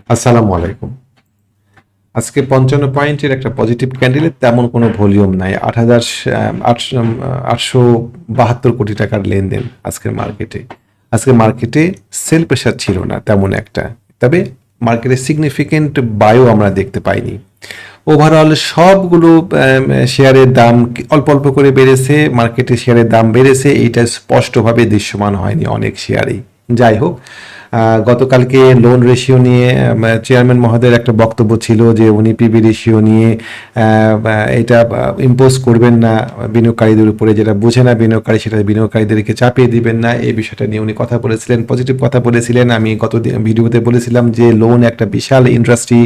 আসসালামু আলাইকুম। আজকে 55 পয়েন্টের একটা পজিটিভ ক্যান্ডেলের তেমন কোনো ভলিউম নাই। 8,872 কোটি টাকার লেনদেন আজকের মার্কেটে। আজকে মার্কেটে সেল প্রেশার ছিল না তেমন একটা, তবে মার্কেটে সিগনিফিকেন্ট বায়ও আমরা দেখতে পাইনি। ওভারঅল সবগুলো শেয়ারের দাম অল্প অল্প করে বেড়েছে, মার্কেটে শেয়ারের দাম বেড়েছে, এইটা স্পষ্টভাবে দৃশ্যমান হয়নি অনেক শেয়ারেই। যাই হোক, গতকালকে লোন রেশিও নিয়ে চেয়ারম্যান মহোদয়ের একটা বক্তব্য ছিল যে উনি পিবি রেশিও নিয়ে এটা ইম্পোজ করবেন না বিনিয়োগকারীদের উপরে, যেটা বোঝে না বিনিয়োগকারী সেটা বিনিয়োগকারীদেরকে চাপিয়ে দিবেন না, এই বিষয়টা নিয়ে উনি কথা বলেছিলেন, পজিটিভ কথা বলেছিলেন। আমি গত ভিডিওতে বলেছিলাম যে লোন একটা বিশাল ইন্ডাস্ট্রি,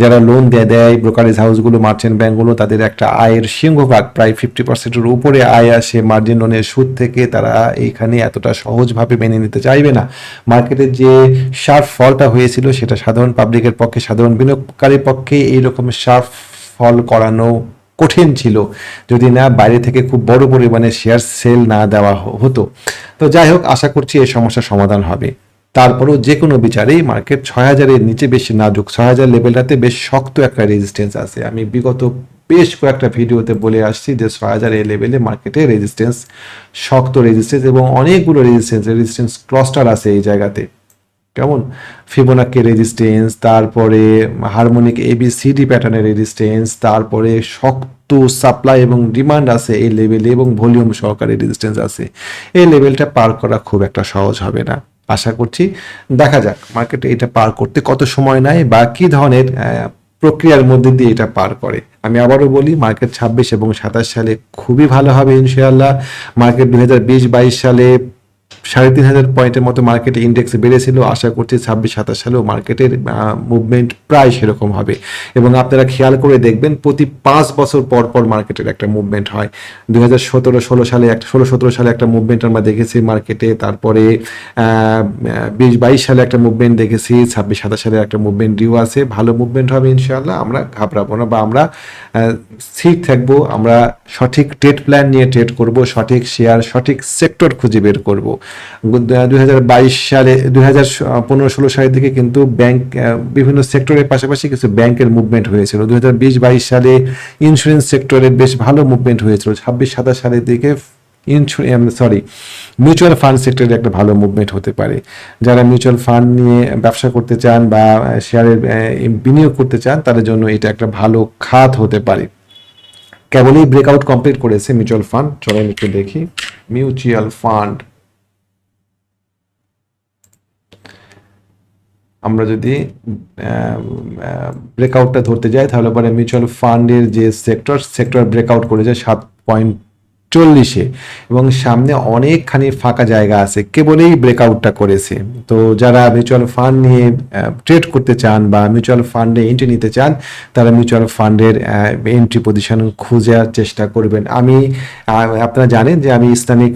যারা লোন দেয় ব্রোকারেজ হাউসগুলো, মার্চেন্ট ব্যাঙ্কগুলো, তাদের একটা আয়ের সিংহভাগ প্রায় 50%-এর উপরে আয় আসে মার্জিন লোনের সুদ থেকে। তারা এইখানে এতটা সহজভাবে মেনে নিতে চাইবে না। মার্কেটের যে শার্প ফলটা হয়েছিল সেটা সাধারণ পাবলিকের পক্ষে, সাধারণ বিনিয়োগকারীর পক্ষে এইরকম শার্প ফল করানো কঠিন ছিল যদি না বাইরে থেকে খুব বড় পরিমাণে শেয়ার সেল না দেওয়া হতো। তো যাই হোক, আশা করছি এই সমস্যার সমাধান হবে। তারপরেও যে কোনো বিচারেই মার্কেট 6,000-এর নিচে বেশি নাজুক। 6,000 লেভেলটাতে বেশ শক্ত একটা রেজিস্ট্যান্স আছে। আমি বিগত বেশ কয়েকটা ভিডিওতে বলে আসছি যে 6,000 এই লেভেলে মার্কেটে রেজিস্ট্যান্স, শক্ত রেজিস্ট্যান্স, এবং অনেকগুলো রেজিস্ট্যান্স ক্লাস্টার আছে এই জায়গাতে। কেমন ফিবোনাকি রেজিস্ট্যান্স, তারপরে হারমোনিক এবিসিডি প্যাটার্নের রেজিস্ট্যান্স, তারপরে শক্ত সাপ্লাই এবং ডিমান্ড আছে এই লেভেলে, এবং ভলিউম সহকারে রেজিস্ট্যান্স আছে। এই লেভেলটা পার করা খুব একটা সহজ হবে না। আশা করছি, দেখা যাক মার্কেটে এটা পার করতে কত সময় নেয় বা কী ধরনের প্রক্রিয়ার মধ্যে দিয়ে এটা পার করে। আমি আবারও বলি, মার্কেট 26 এবং 27 সালে খুবই ভালো হবে ইনশাআল্লাহ। মার্কেট 2020-22 সালে 3,500 পয়েন্টের মতো মার্কেটে ইন্ডেক্স বেড়েছিল। আশা করছি 26-27 সালেও মার্কেটের মুভমেন্ট প্রায় সেরকম হবে। এবং আপনারা খেয়াল করে দেখবেন, প্রতি 5 বছর পর পর মার্কেটের একটা মুভমেন্ট হয়। 2017-16 সালে 16-17 সালে একটা মুভমেন্ট আমরা দেখেছি মার্কেটে, তারপরে 20-22 সালে একটা মুভমেন্ট দেখেছি, 26-27 সালে একটা মুভমেন্ট ডিউ আছে। ভালো মুভমেন্ট হবে ইনশাআল্লাহ। আমরা ঘাবড়াবো না বা আমরা স্থির থাকবো। আমরা সঠিক ট্রেড প্ল্যান নিয়ে ট্রেড করব, সঠিক শেয়ার, সঠিক সেক্টর খুঁজে বের করব। 2022 সালে, 2015-16 সালের দিকে কিন্তু ব্যাংক, বিভিন্ন সেক্টরের পাশাপাশি কিছু ব্যাংকের মুভমেন্ট হয়েছিল। 2020-22 সালে ইন্স্যুরেন্স সেক্টরের বেশ ভালো মুভমেন্ট হয়েছিল। 26-27 সালের দিকে মিউচুয়াল ফান্ড সেক্টরে একটা ভালো মুভমেন্ট হতে পারে। যারা মিউচুয়াল ফান্ড নিয়ে ব্যবসা করতে চান বা শেয়ারের বিনিয়োগ করতে চান, তাদের জন্য এটা একটা ভালো খাত হতে পারে। কেবলই ব্রেকআউট কমপ্লিট করেছে মিউচুয়াল ফান্ড। চলেন একটু দেখি মিউচুয়াল ফান্ড। আমরা যদি ব্রেকআউটটা ধরতে যাই, তাহলে পরে মিউচুয়াল ফান্ডের যে সেক্টর ব্রেকআউট করেছে 7.40-এ, এবং সামনে অনেকখানি ফাঁকা জায়গা আছে, কেবলই ব্রেকআউটটা করেছে। তো যারা মিউচুয়াল ফান্ড নিয়ে ট্রেড করতে চান বা মিউচুয়াল ফান্ডে এন্ট্রি নিতে চান, তারা মিউচুয়াল ফান্ডের এন্ট্রি পজিশন খোঁজার চেষ্টা করবেন। আপনারা জানেন যে আমি ইসলামিক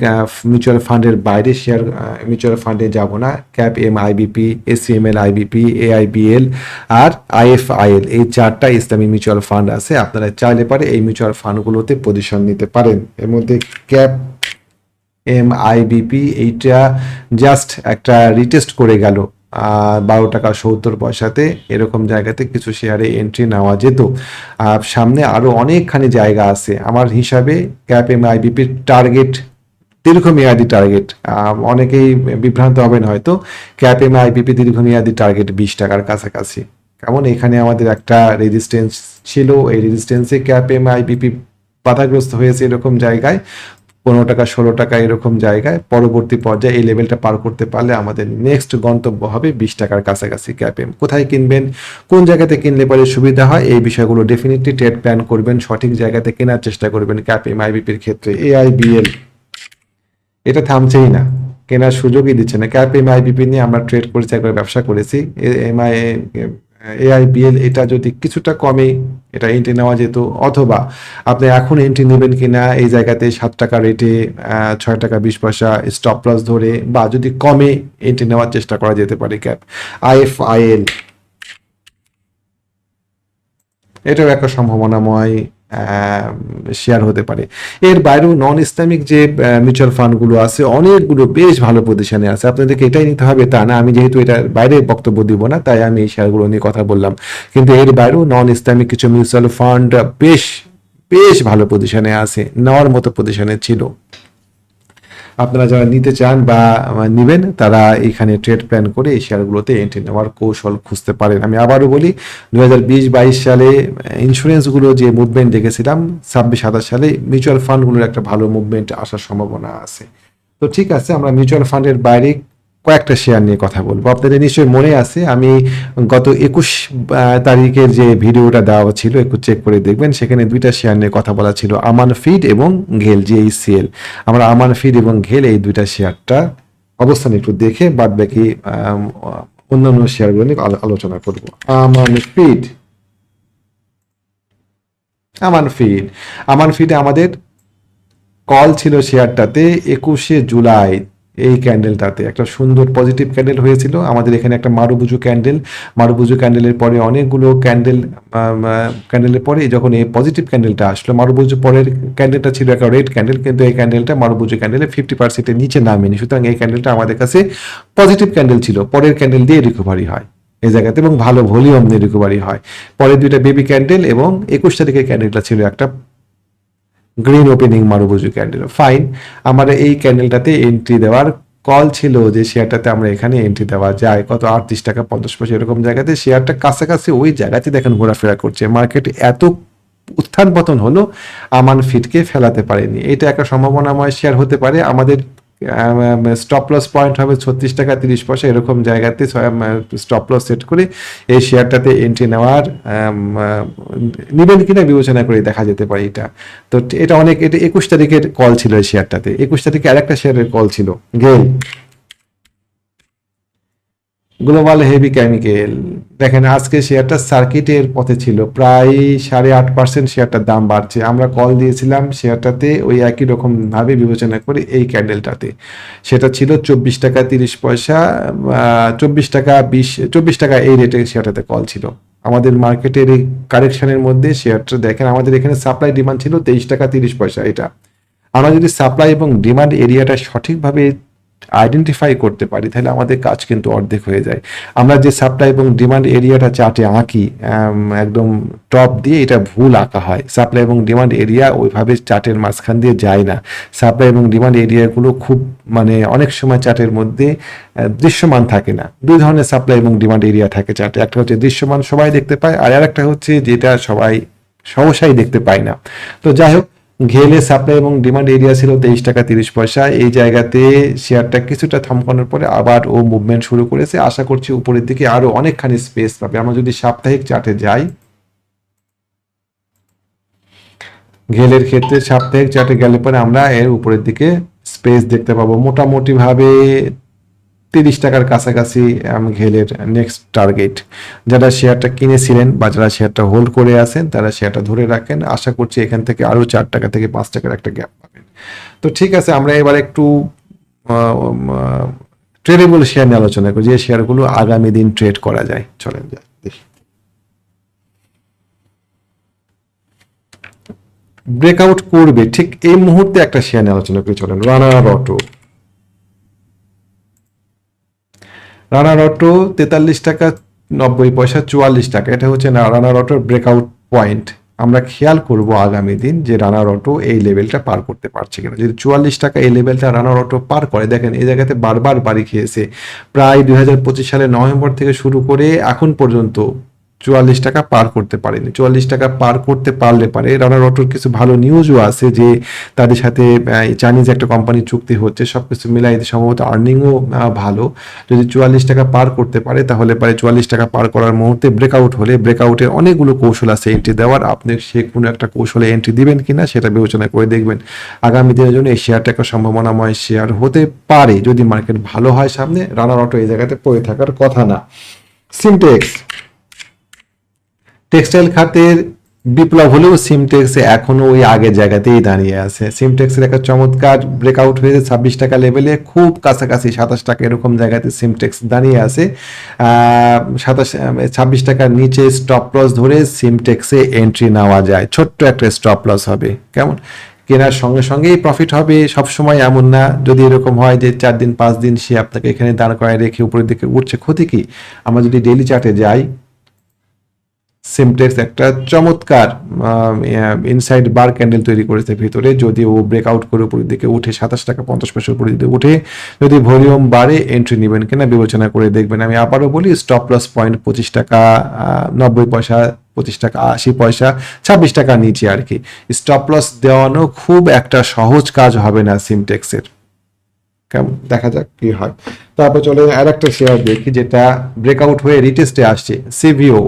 মিউচুয়াল ফান্ডের বাইরে শেয়ার মিউচুয়াল ফান্ডে যাব না। Cap M IBP, ACML IBP, AIBL আর আইএফআইএল, এই 4টা ইসলামী মিউচুয়াল ফান্ড আছে। আপনারা চাইলে পারে এই মিউচুয়াল ফান্ডগুলোতে পজিশন নিতে পারেন। এর মধ্যে ক্যাপ এম আইবিপি, এইটা জাস্ট একটা রিটেস্ট করে গেল 12 টাকা 70 পয়সাতে। এরকম জায়গাতে কিছু শেয়ারে এন্ট্রি নেওয়া যেত। সামনে আরো অনেকখানি জায়গা আছে আমার হিসাবে। ক্যাপ এম আইবিপির টার্গেট, দীর্ঘমেয়াদী টার্গেট, অনেকেই বিভ্রান্ত হবেন হয়তো, ক্যাপ এম আইবিপি দীর্ঘমেয়াদী টার্গেট 20 টাকার কাছাকাছি। কেমন এখানে আমাদের একটা রেজিস্ট্যান্স ছিল, এই রেজিস্ট্যান্সে ক্যাপ এম আইবিপি বাধাগ্রস্ত হয়েছে এরকম জায়গায়, 15 টাকা 16 টাকা এরকম জায়গায়। পরবর্তী পর্যায়ে এই লেভেলটা পার করতে পারলে আমাদের নেক্সট গন্তব্য হবে 20 টাকার কাছাকাছি ক্যাপ এম। কোথায় কিনবেন, কোন জায়গাতে কিনলে পরে সুবিধা হয়, এই বিষয়গুলো ডেফিনেটলি ট্রেড প্ল্যান করবেন, সঠিক জায়গাতে কেনার চেষ্টা করবেন। ক্যাপ এম আইবিপির ক্ষেত্রে এআইবিএল এটা থামছেই না, কেনার সুযোগই দিচ্ছে না। ক্যাপ এম আইবিপি নিয়ে আমরা ট্রেড করেছি, একবার ব্যবসা করেছি। এআইবিএল এটা যদি কিছুটা কমে এটা এন্ট্রি নেওয়া যেত, অথবা আপনি এখন এন্ট্রি নেবেন কিনা এই জায়গাতে 7 টাকা রেটে 6 টাকা 20 পয়সা স্টপ লস ধরে, বা যদি কমে এন্ট্রি নেওয়ার চেষ্টা করা যেতে পারে। ক্যাপ আইএফআইএল এটাও একটা সম্ভাবনাময় শেয়ার হতে পারে। এর বাইরেও নন ইসলামিক যে মিউচুয়াল ফান্ডগুলো আছে অনেকগুলো বেশ ভালো পজিশনে আছে। আপনাদেরকে এটাই নিতে হবে তা না, আমি যেহেতু এটার বাইরে বক্তব্য দিব না তাই আমি এই শেয়ারগুলো নিয়ে কথা বললাম। কিন্তু এর বাইরেও নন ইসলামিক কিছু মিউচুয়াল ফান্ড বেশ বেশ ভালো পজিশনে আছে, নেওয়ার মতো পজিশনে ছিল। আপনারা যারা নিতে চান বা নিবেন তারা এখানে ট্রেড প্ল্যান করে এই শেয়ারগুলোতে এন্ট্রি নেওয়ার কৌশল খুঁজতে পারেন। আমি আবারও বলি 2020-22 সালে ইন্স্যুরেন্সগুলো যে মুভমেন্ট দেখেছিলাম, 26-27 সালে মিউচুয়াল ফান্ডগুলোর একটা ভালো মুভমেন্ট আসার সম্ভাবনা আছে। তো ঠিক আছে, আমরা মিউচুয়াল ফান্ডের বাইরে কয়েকটা শেয়ার নিয়ে কথা বলবো। আপনাদের নিশ্চয়ই মনে আছে আমি গত 21 তারিখের যে ভিডিওটা দেওয়া ছিল, একটু চেক করে দেখবেন, সেখানে দুইটা শেয়ার নিয়ে কথা বলা ছিল, আমান ফিড এবং ঘেল GHCL। আমরা আমান ফিড এবং ঘেল এই দুইটা শেয়ারটা অবস্থান একটু দেখে বাদ বাকি অন্যান্য শেয়ারগুলো নিয়ে আলোচনা করব। আমান ফিড, আমান ফিড, আমান ফিডে আমাদের কল ছিল শেয়ারটাতে 21শে জুলাই। এই ক্যান্ডেলটাতে একটা সুন্দর পজিটিভ ক্যান্ডেল হয়েছিল আমাদের এখানে, একটা মারুবুজু ক্যান্ডেল। মারুবুজু ক্যান্ডেলের পরে অনেকগুলো ক্যান্ডেলের পরে যখন এই পজিটিভ ক্যান্ডেলটা আসলো, মারুবুজু পরের ক্যান্ডেলটা ছিল একটা রেড ক্যান্ডেল, কিন্তু এই ক্যান্ডেলটা মারুবুজু ক্যান্ডেলে 50%-এর নিচে নামেনি। সুতরাং এই ক্যান্ডেলটা আমাদের কাছে পজিটিভ ক্যান্ডেল ছিল। পরের ক্যান্ডেল দিয়ে রিকভারি হয় এই জায়গাতে এবং ভালো ভলিউম নিয়ে রিকভারি হয়। পরের দুইটা বেবি ক্যান্ডেল এবং 21 তারিখের ক্যান্ডেলটা ছিল একটা গ্রিন ওপেনিং মারুবুজু ক্যান্ডেল। ফাইন, আমার এই ক্যান্ডেলটাতে এন্ট্রি দেওয়ার কল ছিল যে শেয়ারটাতে আমরা এখানে এন্ট্রি দেওয়া যায়, কত 38 টাকা 50 পয়সা এরকম জায়গাতে শেয়ারটা কাছাকাছি ওই জায়গাতে দেখেন ঘোরাফেরা করছে। মার্কেট এত উত্থান পতন হলো আমান ফিডকে ফেলাতে পারেনি। এটা একটা সম্ভাবনাময় শেয়ার হতে পারে। আমাদের স্টপ লস পয়েন্ট হবে 36 টাকা 30 পয়সা এরকম জায়গাতে স্টপ লস সেট করে এই শেয়ারটাতে এন্ট্রি নেওয়ার নিবেন কিনা বিবেচনা করে দেখা যেতে পারে এটা। তো এটা অনেক, এটা 21 তারিখের কল ছিল এই শেয়ারটাতে। 21 তারিখে আরেকটা শেয়ারের কল ছিল গেল, গ্লোবাল হেভি কেমিক্যাল। দেখেন আজকে শেয়ারটা সার্কিটের পথে ছিল, প্রায় 8.5% শেয়ারটার দাম বাড়ছে। আমরা কল দিয়েছিলাম শেয়ারটাতে ওই একই রকম ভাবে বিবেচনা করে এই ক্যান্ডেলটাতে, সেটা ছিল 24 টাকা 30 পয়সা, 24 টাকা 24 টাকা এই রেটে শেয়ারটাতে কল ছিল। আমাদের মার্কেটের এই কারেকশনের মধ্যে শেয়ারটা দেখেন, আমাদের এখানে সাপ্লাই ডিমান্ড ছিল 23 টাকা 30 পয়সা। এটা আমরা যদি সাপ্লাই এবং ডিমান্ড এরিয়াটা সঠিকভাবে আইডেন্টিফাই করতে পারি তাহলে আমাদের কাজ কিন্তু অর্ধেক হয়ে যায়। আমরা যে সাপ্লাই এবং ডিমান্ড এরিয়াটা চার্টে আঁকি একদম টপ দিয়ে, এটা ভুল আঁকা হয়। সাপ্লাই এবং ডিমান্ড এরিয়া ওইভাবে চার্টের মাঝখান দিয়ে যায় না। সাপ্লাই এবং ডিমান্ড এরিয়াগুলো খুব অনেক সময় চার্টের মধ্যে দৃশ্যমান থাকে না। দুই ধরনের সাপ্লাই এবং ডিমান্ড এরিয়া থাকে চার্টে, একটা হচ্ছে দৃশ্যমান সবাই দেখতে পায়, আর একটা হচ্ছে যেটা সবাই সহসাই দেখতে পায় না। তো যাই হোক, ঘেলে সাপ্লাই এবং ডিমান্ড এরিয়া ছিল 23 টাকা 30 পয়সা। এই জায়গাতে শেয়ারটা কিছুটা থমকানোর পরে আবার ও মুভমেন্ট শুরু করেছে। আশা করছি উপরের দিকে আরো অনেকখানি স্পেস পাবে। আমরা যদি সাপ্তাহিক চার্টে যাই, ঘেলের ক্ষেত্রে সাপ্তাহিক চার্টে গেলে পরে আমরা এর উপরের দিকে স্পেস দেখতে পাবো মোটামুটি ভাবে 30 টাকার কাছাকাছি ঘেলের নেক্সট টার্গেট। যারা শেয়ারটা কিনেছিলেন বা যারা শেয়ারটা হোল্ড করে আছেন তারা শেয়ারটা ধরে রাখেন। আশা করছি এখান থেকে আরো 4 টাকা থেকে 5 টাকার একটা গ্যাপ পাবেন। তো ঠিক আছে, আমরা এবার একটু ট্রেডেবল শেয়ার নিয়ে আলোচনা করি, যে শেয়ারগুলো আগামী দিন ট্রেড করা যায়। চলেন দেখি। ব্রেকআউট করবে ঠিক এই মুহূর্তে একটা শেয়ার নিয়ে আলোচনা করি, চলেন। রানার অটো, রানার অটো 43 টাকা 90 পয়সা 44 টাকা, এটা হচ্ছে না রানার অটোর ব্রেকআউট পয়েন্ট। আমরা খেয়াল করব আগামী দিন যে রানার অটো এই লেভেলটা পার করতে পারছে কিনা। যদি 44 টাকা এই লেভেলটা রানার অটো পার করে, দেখেন এই জায়গাতে বারবার বাড়ি খেয়েছে, প্রায় 2025 সালের নভেম্বর থেকে শুরু করে এখন পর্যন্ত 44 টাকা পার করতে পারেনি। 44 টাকা পার করতে পারলে পারে, রানার অটোর কিছু ভালো নিউজও আছে যে তাদের সাথে চাইনিজ একটা কোম্পানির চুক্তি হচ্ছে, সবকিছু মিলাই সম্ভবত আর্নিংও ভালো। যদি 44 টাকা পার করতে পারে তাহলে পারে 44 টাকা পার করার মুহূর্তে ব্রেকআউট হলে, ব্রেকআউটের অনেকগুলো কৌশল আছে এন্ট্রি দেওয়ার, আপনি সে কোনো একটা কৌশলে এন্ট্রি দিবেন কিনা সেটা বিবেচনা করে দেখবেন। আগামী দিনের জন্য এই শেয়ারটা একটা সম্ভাবনাময় শেয়ার হতে পারে যদি মার্কেট ভালো হয় সামনে। রানার অটো এই জায়গাতে পড়ে থাকার কথা না। সিনটেক্স, টেক্সটাইল খাতের বিপ্লব হলেও সিমটেক্স এখনো ওই আগের জায়গাতেই দাঁড়িয়ে আছে। সিমটেক্সের একটা চমৎকার ব্রেকআউট হয়েছে 26 টাকা লেভেলে, খুব কাছাকাছি 27 টাকা এরকম জায়গাতে সিমটেক্স দাঁড়িয়ে আছে। 26 টাকার নিচে স্টপ লস ধরে সিমটেক্সে এন্ট্রি নেওয়া যায়, ছোট্ট একটা স্টপ লস হবে। কেমন, কেনার সঙ্গে সঙ্গেই প্রফিট হবে সব সময় এমন না। যদি এরকম হয় যে 4 দিন 5 দিন সে আপনাকে এখানে দাঁড় করায় রেখে উপরের দিকে উঠছে, ক্ষতি কি? আমরা যদি ডেইলি চার্টে যাই, সিমটেক্স একটা চমৎকার ইনসাইড বার ক্যান্ডেল তৈরি করেছে ভিতরে। যদি ও ব্রেকআউট করে উপরের দিকে উঠে 27 টাকা 50 পয়সার উপরের দিকে উঠে যদি ভলিউম বাড়ে, এন্ট্রি নেবেন কিনা বিবেচনা করে দেখবেন। আমি আবারও বলি, স্টপ লস পয়েন্ট 25 টাকা 90 পয়সা, 25 টাকা 80 পয়সা, 26 টাকা নিচে আর কি। স্টপ লস দেওয়ানো খুব একটা সহজ কাজ হবে না সিমটেক্সের। কেমন, দেখা যাক কি হয়। তারপর চলে আর একটা শেয়ার দেখি যেটা ব্রেকআউট হয়ে রিটেস্টে আসছে, সিভিও।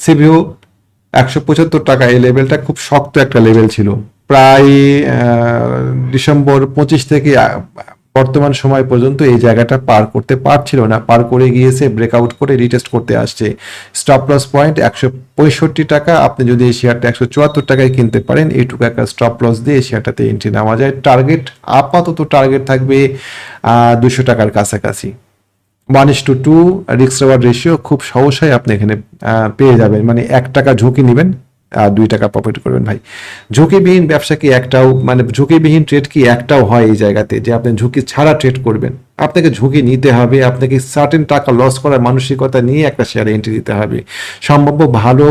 175 টাকা, এই লেভেলটা খুব শক্ত একটা লেভেল ছিল। প্রায় ডিসেম্বর 25 থেকে বর্তমান সময় পর্যন্ত এই জায়গাটা পার করতে পারছিল না, পার করে গিয়েছে, ব্রেকআউট করে রিটেস্ট করতে আসছে। স্টপ লস পয়েন্ট 165 টাকা। আপনি যদি এই শেয়ারটা 174 টাকায় কিনতে পারেন, এইটুকু একটা স্টপ লস দিয়ে এই শেয়ারটাতে এন্ট্রি নেওয়া যায়। টার্গেট, আপাতত টার্গেট থাকবে 200 টাকার কাছাকাছি। 1:2 রিস্ক রিওয়ার্ড রেশিও খুব সহসাই আপনি এখানে পেয়ে যাবেন। মানে 1 টাকা ঝুঁকি নেবেন আর 2 টাকা প্রফিট করবেন। ভাই, ঝুঁকিবিহীন ব্যবসা কি একটাও, মানে ঝুঁকিবিহীন ট্রেড কি একটাও হয় এই জায়গাতে যে আপনি ঝুঁকি ছাড়া ট্রেড করবেন? আপনাকে ঝুঁকি নিতে হবে, আপনাকে সার্টেন টাকা লস করার মানসিকতা নিয়ে একটা শেয়ারে এন্ট্রি দিতে হবে। সম্ভাব্য ভালো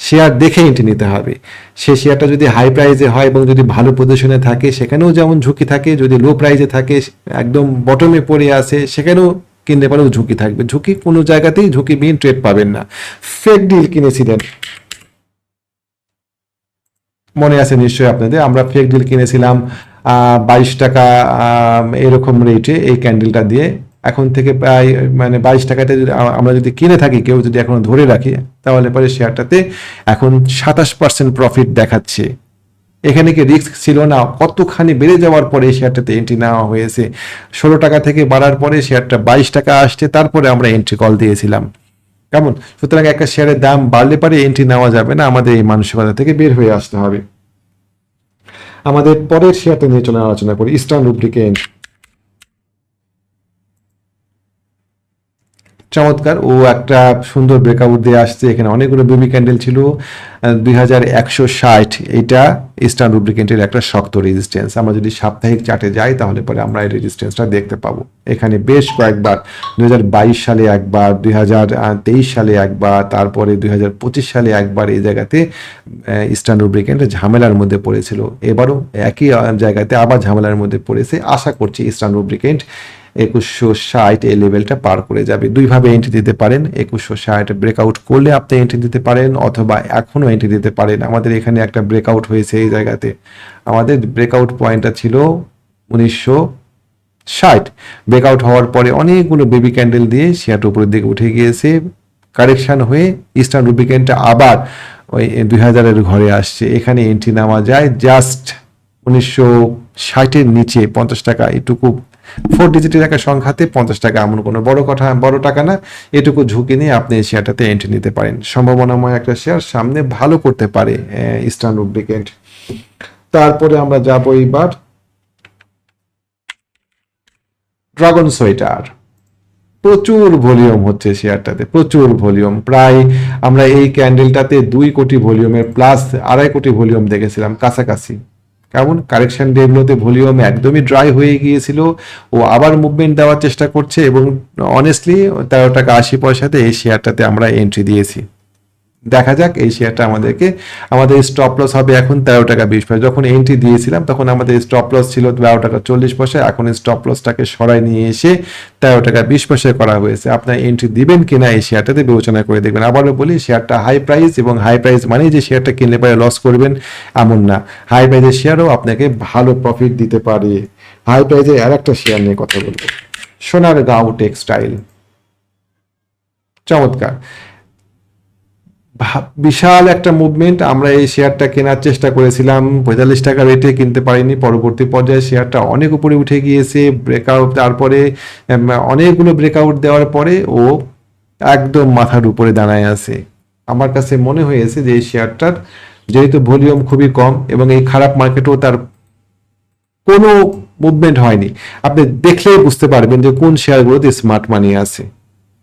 শেয়ার দেখে এন্ট্রি নিতে হবে। সেই শেয়ারটা যদি হাই প্রাইসে হয় এবং যদি ভালো পজিশনে থাকে, সেখানেও যেমন ঝুঁকি থাকে। যদি লো প্রাইসে থাকে, একদম বটমে পড়ে আসে, সেখানেও কিনতে পারেও ঝুঁকি থাকবে। ঝুঁকি কোনো জায়গাতেই ঝুঁকিবিহীন ট্রেড পাবেন না। ফেক ডিল কিনেছিলেন, মনে আছে নিশ্চয়ই আপনাদের, আমরা ফেক ডিল কিনেছিলাম 22 টাকা এরকম রেটে এই ক্যান্ডেলটা দিয়ে। এখন থেকে প্রায় মানে 22 টাকাতে আমরা যদি কিনে থাকি, কেউ যদি এখনো ধরে রাখি, তাহলে পরে শেয়ারটাতে এখন 27% প্রফিট দেখাচ্ছে। এখানে কি রিস্ক ছিল না? কতখানি বেড়ে যাওয়ার পরে এই শেয়ারটাতে এন্ট্রি নেওয়া হয়েছে। 16 টাকা থেকে বাড়ার পরে শেয়ারটা 22 টাকা আসছে, তারপরে আমরা এন্ট্রি কল দিয়েছিলাম। কেমন, সুতরাং একটা শেয়ারের দাম বাড়লে পরে এন্ট্রি নেওয়া যাবে না, আমাদের এই মানসিকতা থেকে বের হয়ে আসতে হবে। আমাদের পরের শেয়ারটা নিয়ে চলে আলোচনা করি, ইস্টার্ন লুব্রিকেন্ট। চমৎকার, ও একটা সুন্দর ব্রেকআউট দিয়ে আসছে। এখানে অনেকগুলো বেবি ক্যান্ডেল ছিল। 2160, এটা ইস্টার্ন লুব্রিকেন্টের একটা শক্ত রেজিস্ট্যান্স। আমরা যদি সাপ্তাহিক চার্টে যাই, তাহলে পরে আমরা এই রেজিস্ট্যান্সটা দেখতে পাবো। এখানে বেশ কয়েকবার 2022 সালে একবার, 2023 সালে একবার, তারপরে 2025 সালে একবার এই জায়গাতে ইস্টার্ন লুব্রিকেন্ট ঝামেলার মধ্যে পড়েছিল। এবারও একই জায়গাতে আবার ঝামেলার মধ্যে পড়েছে। আশা করছি ইস্টার্ন লুব্রিকেন্ট 2160 এই লেভেলটা পার করে যাবে। দুইভাবে এন্ট্রি দিতে পারেন। 2160 ব্রেকআউট করলে আপনি এন্ট্রি দিতে পারেন, অথবা এখনো এন্ট্রি দিতে পারেন। আমাদের এখানে একটা ব্রেকআউট হয়েছে এই জায়গাতে। আমাদের ব্রেকআউট পয়েন্টটা ছিল 1960। ব্রেকআউট হওয়ার পরে অনেকগুলো বেবি ক্যান্ডেল দিয়ে শেয়ারটা উপরের দিকে উঠে গিয়েছে। কারেকশন হয়ে ইস্টার্ন লুব্রিকেন্টটা আবার ওই 2000-এর ঘরে আসছে। এখানে এন্ট্রি নেওয়া যায় জাস্ট 1960-এর নিচে 50 টাকা। এটুকু 4 ডিজিটের একটা সংখ্যাতে 50 টাকা এমন কোনো বড় টাকা না। এটুকু ঝুঁকি নিয়ে আপনি এই শেয়ারটাতে এন্ট্রি নিতে পারেন। সম্ভাবনাময় একটা শেয়ার, সামনে ভালো করতে পারে ইস্টার্ন লুব্রিকেন্ট। তারপরে আমরা যাব এইবার ড্রাগন সোয়েটার। প্রচুর ভলিউম হচ্ছে শেয়ারটাতে, প্রচুর ভলিউম। প্রায় আমরা এই ক্যান্ডেলটাতে 2 কোটি ভলিউমের প্লাস 2.5 কোটি ভলিউম দেখেছিলাম কাছাকাছি। কেমন, কারেকশন ডেগুলোতে ভলিউম একদমই ড্রাই হয়ে গিয়েছিল। ও আবার মুভমেন্ট দেওয়ার চেষ্টা করছে এবং অনেস্টলি 13 টাকা 80 পয়সাতে এই শেয়ারটাতে আমরা এন্ট্রি দিয়েছি। দেখা যাক এই শেয়ারটা আমাদের স্টপ লস হবে এখন 13 টাকা 20 পয়সা। যখন এন্ট্রি দিয়েছিলাম তখন আমাদের স্টপ লস ছিল 12 টাকা 40 পয়সা। এখন স্টপ লসটাকে সরাই নিয়ে এসে 13 টাকা 20 পয়সায় করা হয়েছে। আপনার এন্ট্রি দিবেন কিনা এই শেয়ারটাতে বিবেচনা করে দেখবেন। আবারও বলি, শেয়ারটা হাই প্রাইস, এবং হাই প্রাইস মানেই যে শেয়ারটা কিনলে পরে লস করবেন এমন না। হাই প্রাইসের শেয়ারও আপনাকে ভালো প্রফিট দিতে পারে। হাই প্রাইসের আর একটা শেয়ার নিয়ে কথা বলবো, সোনারগাঁও টেক্সটাইল। চমৎকার, বিশাল একটা মুভমেন্ট। আমরা এই শেয়ারটা কেনার চেষ্টা করেছিলাম, 45 টাকা রেটে কিনতে পারিনি। পরবর্তী পর্যায়ে শেয়ারটা অনেক উপরে উঠে গিয়েছে। ব্রেকআউট, তারপরে অনেকগুলো ব্রেকআউট দেওয়ার পরে ও একদম মাথার উপরে দাঁড়ায় আছে। আমার কাছে মনে হয়েছে যে এই শেয়ারটার যেহেতু ভলিউম খুবই কম এবং এই খারাপ মার্কেটেও তার কোনো মুভমেন্ট হয়নি, আপনি দেখলেই বুঝতে পারবেন যে কোন শেয়ারগুলোতে স্মার্ট মানি আছে।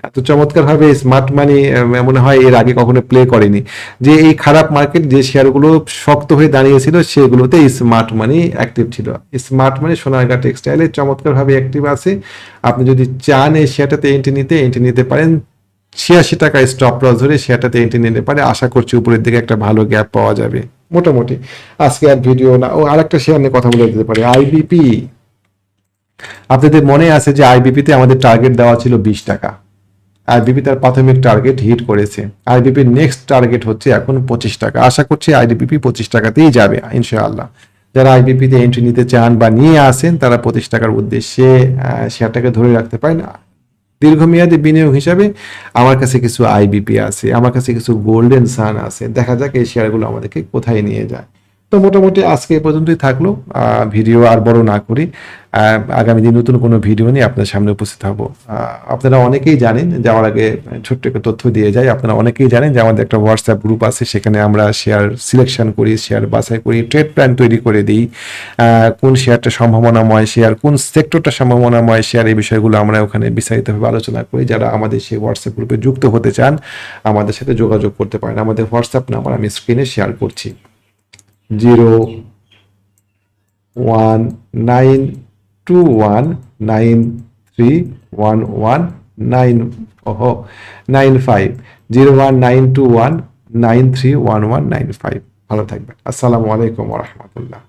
এত চমৎকার ভাবে স্মার্ট মানি মনে হয় এর আগে কখনো প্লে করেনি, যে এই খারাপ মার্কেট যে শেয়ারগুলো শক্ত হয়ে দাঁড়িয়েছিল সেগুলোতে স্মার্ট মানি অ্যাক্টিভ ছিল। স্মার্ট মানি সোনারগাঁ টেক্সটাইলে চমৎকার ভাবে অ্যাক্টিভ আছে। আপনি যদি চান এই শেয়ারটাতে এন্ট্রি নিতে পারেন, 86 টাকা স্টপ লস ধরে শেয়ারটাতে এন্ট্রি নিতে পারে। আশা করছি উপরের দিকে একটা ভালো গ্যাপ পাওয়া যাবে মোটামুটি। আজকে আর ভিডিও না, ও আরেকটা শেয়ার নিয়ে কথা বলে দিতে পারে, আইবিপি। আপনাদের মনে আছে যে আইবিপিতে আমাদের টার্গেট দেওয়া ছিল 20 টাকা। আইবিপি তার প্রাথমিক টার্গেট হিট করেছে। আইবিপির নেক্সট টার্গেট হচ্ছে এখন 25 টাকা। আশা করছি আইবিপি 25 টাকাতেই যাবে ইনশাআল্লাহ। যারা আইবিপিতে এন্ট্রি নিতে চান বা নিয়ে আসেন তারা 25 টাকার উদ্দেশ্যে শেয়ারটাকে ধরে রাখতে পারেন। দীর্ঘমেয়াদী বিনিয়োগ হিসাবে আমার কাছে কিছু আইবিপি আছে, আমার কাছে কিছু গোল্ডেন সান আছে। দেখা যাক এই শেয়ারগুলো আমাদেরকে কোথায় নিয়ে যায়। তো মোটামুটি আজকে এ পর্যন্তই থাকলো। ভিডিও আর বড় না করি, আগামী দিন নতুন কোনো ভিডিও নিয়ে আপনার সামনে উপস্থিত হব। আপনারা অনেকেই জানেন, যাওয়ার আগে ছোট্ট একটা তথ্য দিয়ে যাই, আপনারা অনেকেই জানেন যে আমাদের একটা হোয়াটসঅ্যাপ গ্রুপ আছে, সেখানে আমরা শেয়ার সিলেকশন করি, শেয়ার বাছাই করি, ট্রেড প্ল্যান তৈরি করে দিই। কোন শেয়ারটা সম্ভাবনাময় শেয়ার, কোন সেক্টরটা সম্ভাবনাময় শেয়ার, এই বিষয়গুলো আমরা ওখানে বিস্তারিতভাবে আলোচনা করি। যারা আমাদের সেই হোয়াটসঅ্যাপ গ্রুপে যুক্ত হতে চান আমাদের সাথে যোগাযোগ করতে পারেন। আমাদের হোয়াটসঅ্যাপ নাম্বার আমি স্ক্রিনে শেয়ার করছি, 019219311995, 019219311195। ভালো থাকবেন। আসসালামু আলাইকুম ওয়া রাহমাতুল্লাহ।